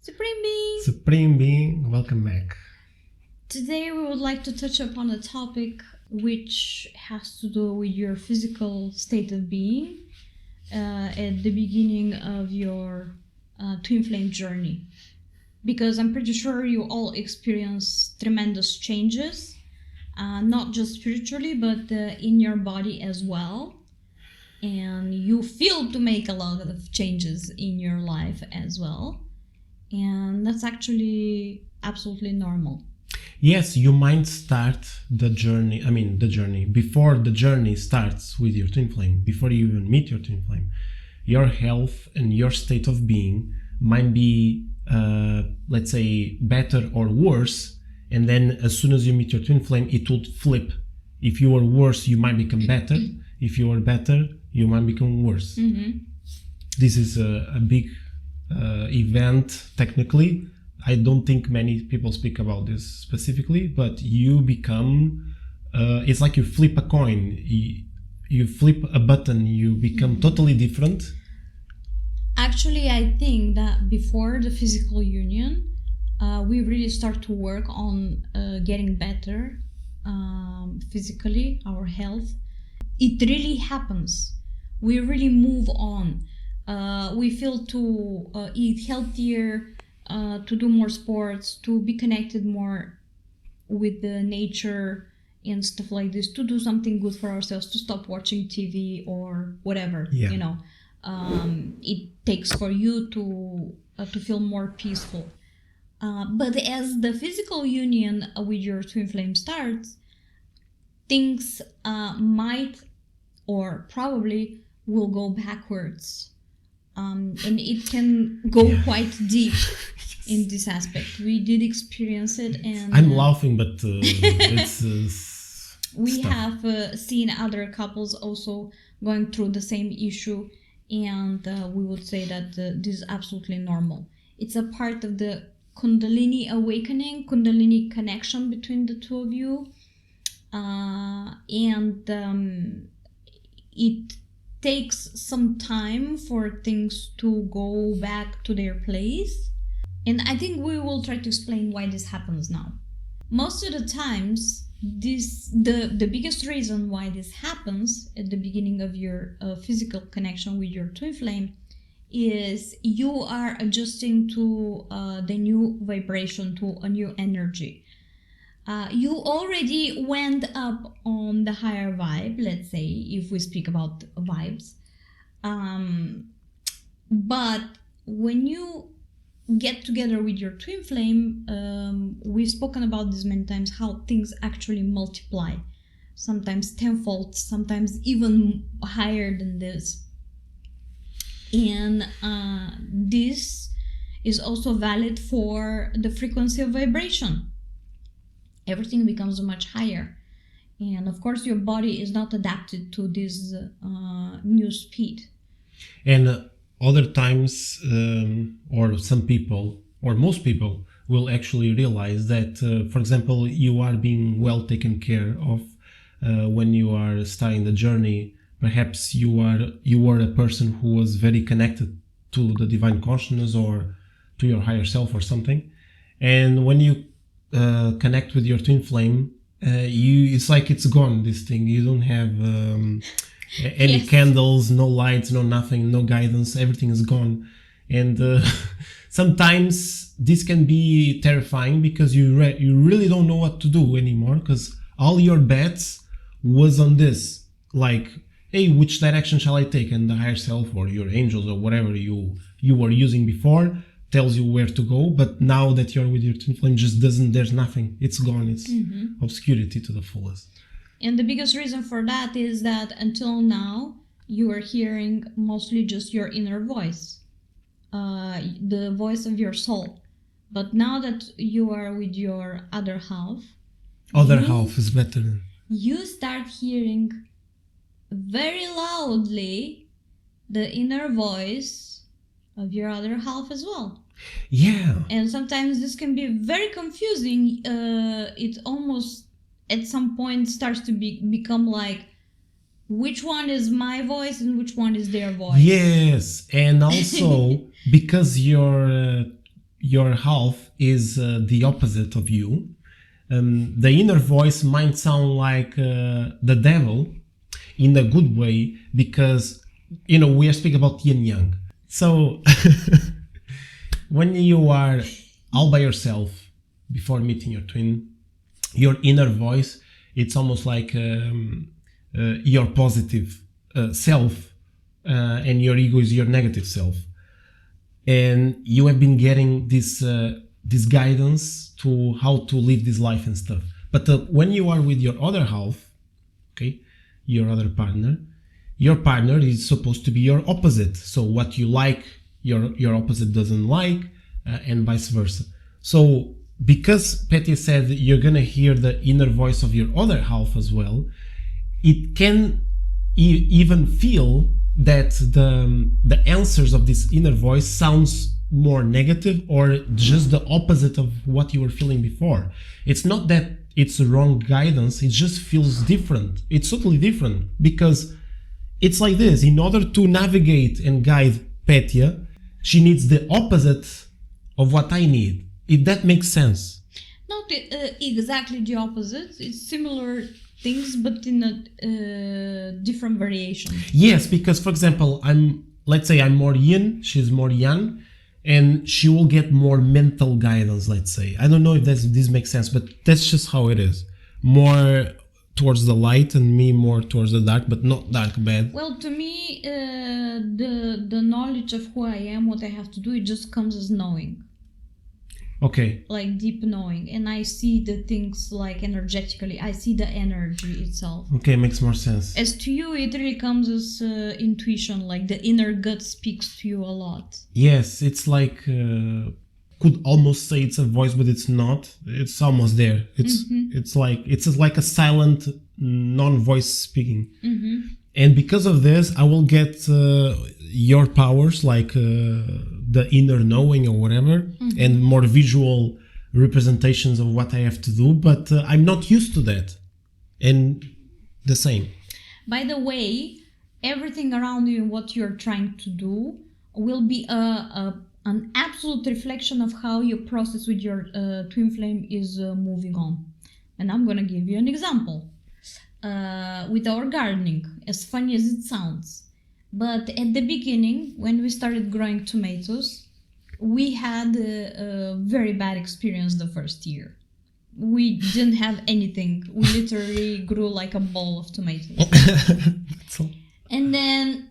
Supreme Being! Supreme Being, welcome back. Today we would like to touch upon a topic which has to do with your physical state of being at the beginning of your twin flame journey. Because I'm pretty sure you all experience tremendous changes, not just spiritually, but in your body as well. And you feel to make a lot of changes in your life as well. And that's actually absolutely normal. Yes, you might start the journey, before the journey starts with your twin flame, before you even meet your twin flame, your health and your state of being might be, let's say, better or worse. And then as soon as you meet your twin flame, it will flip. If you are worse, you might become better. If you are better, you might become worse. Mm-hmm. This is a big event technically. I don't think many people speak about this specifically, but you become, it's like you flip a coin, you flip a button, you become totally different. Actually, I think that before the physical union, we really start to work on getting better physically, our health. It really happens. We really move on. We feel to eat healthier, to do more sports, to be connected more with the nature and stuff like this, to do something good for ourselves, to stop watching TV or whatever. Yeah. You know, it takes for you to feel more peaceful. But as the physical union with your twin flame starts, things might or probably will go backwards. And it can go quite deep in this aspect. We did experience it, and I'm laughing, but it's we stuff. have seen other couples also going through the same issue, and we would say that this is absolutely normal. It's a part of the Kundalini awakening, Kundalini connection between the two of you, and it takes some time for things to go back to their place. And I think we will try to explain why this happens now. Most of the times, the biggest reason why this happens at the beginning of your physical connection with your twin flame is you are adjusting to the new vibration, to a new energy. You already went up on the higher vibe, let's say, if we speak about vibes. But when you get together with your twin flame, we've spoken about this many times, how things actually multiply. Sometimes tenfold, sometimes even higher than this. And this is also valid for the frequency of vibration. Everything becomes much higher, and of course your body is not adapted to this new speed. And other times, or some people, or most people, will actually realize that, for example, you are being well taken care of when you are starting the journey. Perhaps you were a person who was very connected to the divine consciousness or to your higher self or something, and when you connect with your twin flame, it's like it's gone, this thing. You don't have any candles, no lights, no nothing, no guidance. Everything is gone. And sometimes this can be terrifying because you really don't know what to do anymore, because all your bets was on this, like, hey, which direction shall I take? And the higher self or your angels or whatever you were using before tells you where to go. But now that you're with your twin flame, just doesn't, there's nothing, it's gone. It's obscurity to the fullest. And the biggest reason for that is that until now you are hearing mostly just your inner voice, the voice of your soul. But now that you are with your other half, half is better. You start hearing very loudly the inner voice of your other half as well. Yeah. And sometimes this can be very confusing. It almost at some point starts to become like, which one is my voice and which one is their voice? Yes. And also because your your half is the opposite of you, the inner voice might sound like the devil in a good way, because we are speaking about yin yang. So when you are all by yourself before meeting your twin, your inner voice, it's almost like your positive self, and your ego is your negative self, and you have been getting this guidance to how to live this life and stuff. But when you are with your other half, okay, your other partner, your partner is supposed to be your opposite. So what you like, your opposite doesn't like, and vice versa. So because Petya said you're gonna hear the inner voice of your other half as well, it can even feel that the answers of this inner voice sounds more negative, or just the opposite of what you were feeling before. It's not that it's wrong guidance, it just feels different. It's totally different, because it's like this: in order to navigate and guide Petya, she needs the opposite of what I need, if that makes sense. Not exactly the opposite. It's similar things, but in a different variation. Yes, because for example, let's say I'm more yin, she's more yang, and she will get more mental guidance, let's say. I don't know if this makes sense, but that's just how it is. More towards the light and me more towards the dark, but not dark bad. Well, to me, the knowledge of who I am, what I have to do, it just comes as knowing. Okay. Like deep knowing, and I see the things like energetically. I see the energy itself. Okay, makes more sense. As to you, it really comes as intuition, like the inner gut speaks to you a lot. Yes, it's like could almost say it's a voice, but it's not. It's almost there. It's like a silent non-voice speaking. And because of this, I will get your powers, like the inner knowing or whatever, and more visual representations of what I have to do. But I'm not used to that. And the same. By the way, everything around you and what you're trying to do will be an absolute reflection of how your process with your twin flame is moving on. And I'm going to give you an example. With our gardening, as funny as it sounds. But at the beginning, when we started growing tomatoes, we had a very bad experience the first year. We didn't have anything. We literally grew like a ball of tomatoes. And then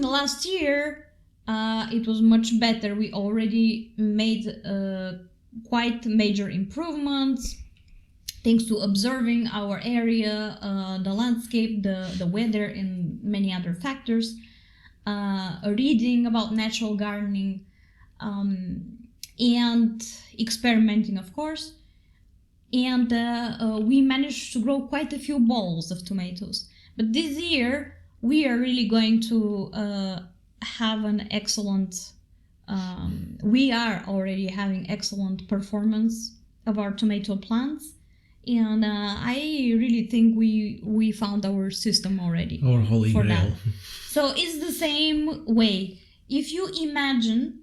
last year, it was much better. We already made quite major improvements, thanks to observing our area, the landscape, the weather, and many other factors, reading about natural gardening, and experimenting, of course. And we managed to grow quite a few balls of tomatoes. But this year, we are really going to have an excellent, we are already having excellent performance of our tomato plants. And I really think we found our system already. Our holy grail. That. So it's the same way. If you imagine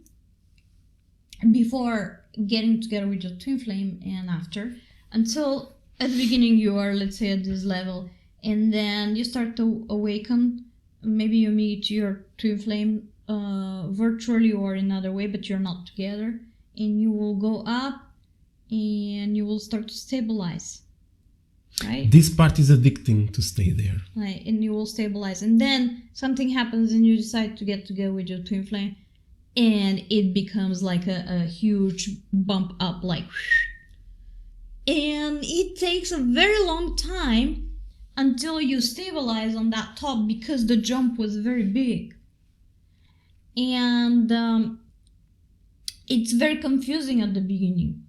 before getting together with your twin flame and after, until at the beginning you are, let's say, at this level, and then you start to awaken, maybe you meet your twin flame virtually or another way, but you're not together, and you will go up and you will start to stabilize, right? This part is addicting to stay there. Right, and you will stabilize. And then something happens and you decide to get together with your twin flame, and it becomes like a huge bump up, like, and it takes a very long time until you stabilize on that top, because the jump was very big. And it's very confusing at the beginning.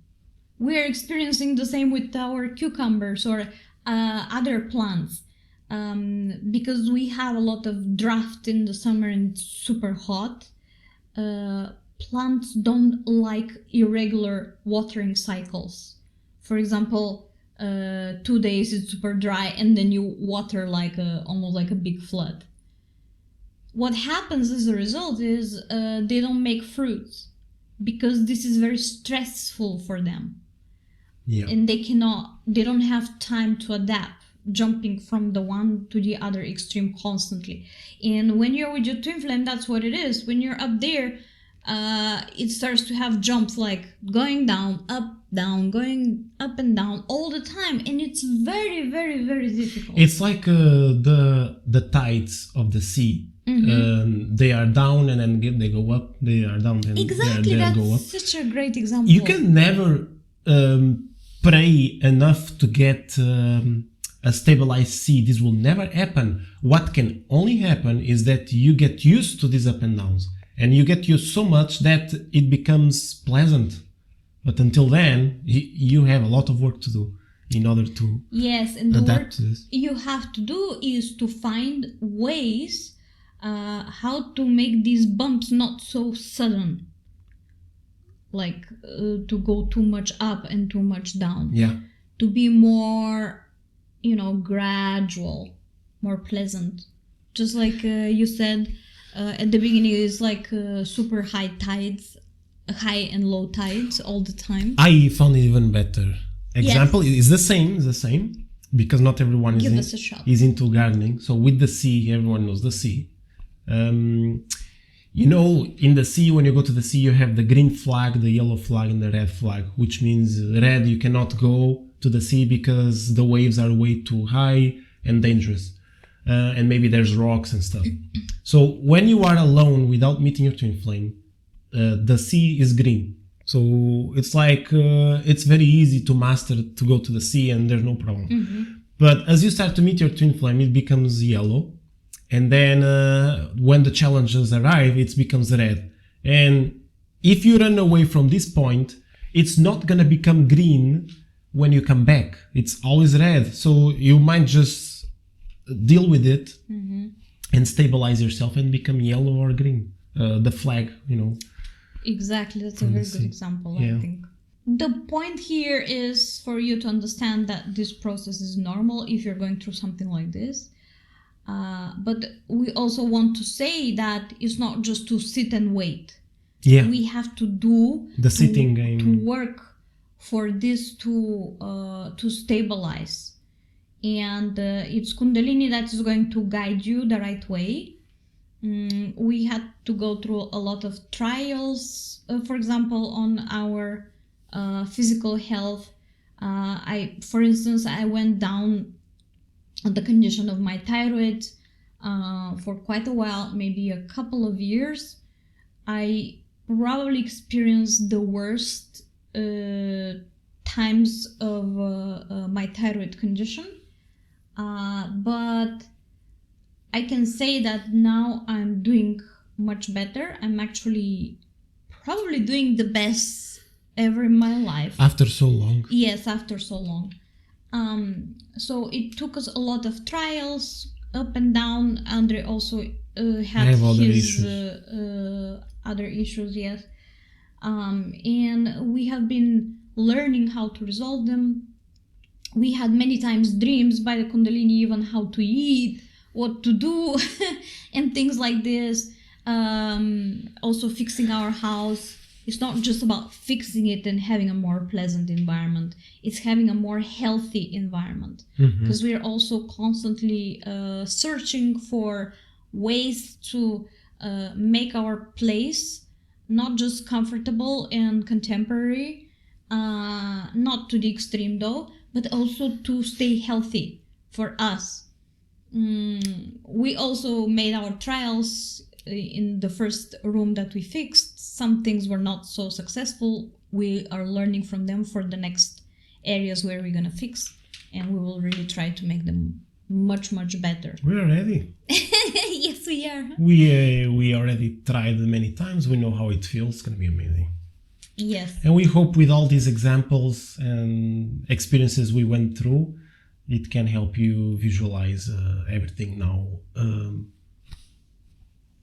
We are experiencing the same with our cucumbers or other plants, because we have a lot of drought in the summer and it's super hot. Plants don't like irregular watering cycles. For example, 2 days it's super dry and then you water like almost like a big flood. What happens as a result is they don't make fruits. because this is very stressful for them. Yeah. And they don't have time to adapt, jumping from the one to the other extreme constantly. And when you're with your twin flame, that's what it is. When you're up there, it starts to have jumps, like going down, going up and down all the time, and it's very, very, very difficult. It's like the tides of the sea. They are down and then they go up. They are down and exactly. they go up. That's such a great example. You can never pray enough to get a stabilized sea. This will never happen. What can only happen is that you get used to these up and downs, and you get used so much that it becomes pleasant. But until then, you have a lot of work to do in order to and the work to this. You have to do is to find ways how to make these bumps not so sudden, like to go too much up and too much down. Yeah. To be more, gradual, more pleasant. Just like you said at the beginning, it's like super high tides, high and low tides all the time. I found it even better. Example is the same because not everyone is into gardening. So with the sea, everyone knows the sea. In the sea, when you go to the sea, you have the green flag, the yellow flag, and the red flag, which means red, you cannot go to the sea because the waves are way too high and dangerous. And maybe there's rocks and stuff. So when you are alone without meeting your twin flame, the sea is green. So it's like, it's very easy to master to go to the sea and there's no problem. Mm-hmm. But as you start to meet your twin flame, it becomes yellow. And then when the challenges arrive, it becomes red. And if you run away from this point, it's not going to become green when you come back. It's always red. So you might just deal with it and stabilize yourself and become yellow or green. The flag, Exactly. That's a very good example, I think. The point here is for you to understand that this process is normal if you're going through something like this. But we also want to say that it's not just to sit and wait. Yeah. We have to do the sitting game to work for this to stabilize, and it's Kundalini that is going to guide you the right way. We had to go through a lot of trials, for example, on our physical health. For instance, I went down on the condition of my thyroid for quite a while, maybe a couple of years. I probably experienced the worst times of my thyroid condition, but I can say that now I'm doing much better. I'm actually probably doing the best ever in my life. After so long. Yes, after so long. So it took us a lot of trials, up and down. Andre also had his other issues, yes. And we have been learning how to resolve them. We had many times dreams by the Kundalini, even how to eat, what to do, and things like this. Also fixing our house. It's not just about fixing it and having a more pleasant environment. It's having a more healthy environment. Because we're also constantly searching for ways to make our place not just comfortable and contemporary, not to the extreme though, but also to stay healthy for us. We also made our trials in the first room that we fixed. Some things were not so successful. We are learning from them for the next areas where we're gonna fix, and we will really try to make them much, much better. We're ready. Yes, we are. We already tried many times. We know how it feels. It's gonna be amazing. Yes. And we hope with all these examples and experiences we went through, it can help you visualize everything now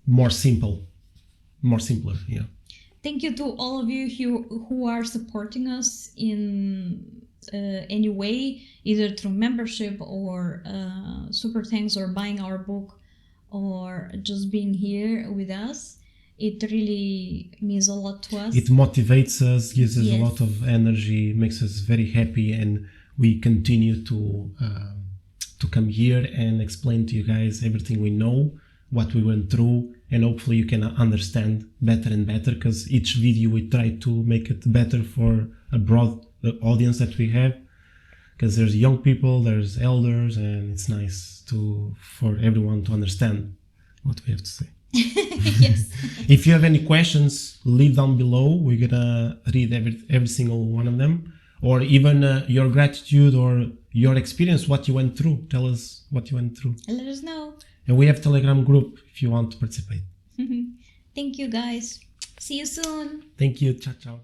more simpler. Yeah. Thank you to all of you who are supporting us in any way, either through membership or super thanks or buying our book or just being here with us. it really means a lot to us. It motivates us, gives us a Yes. lot of energy, makes us very happy, and we continue to come here and explain to you guys everything we know, what we went through, and hopefully you can understand better and better, because each video we try to make it better for a broad audience that we have, because there's young people, there's elders, and it's nice for everyone to understand what we have to say. Yes. If you have any questions, leave down below. We're gonna read every single one of them, or even your gratitude or your experience, what you went through. Tell us what you went through. Let us know. And we have Telegram group if you want to participate. Thank you, guys. See you soon. Thank you. Ciao, ciao.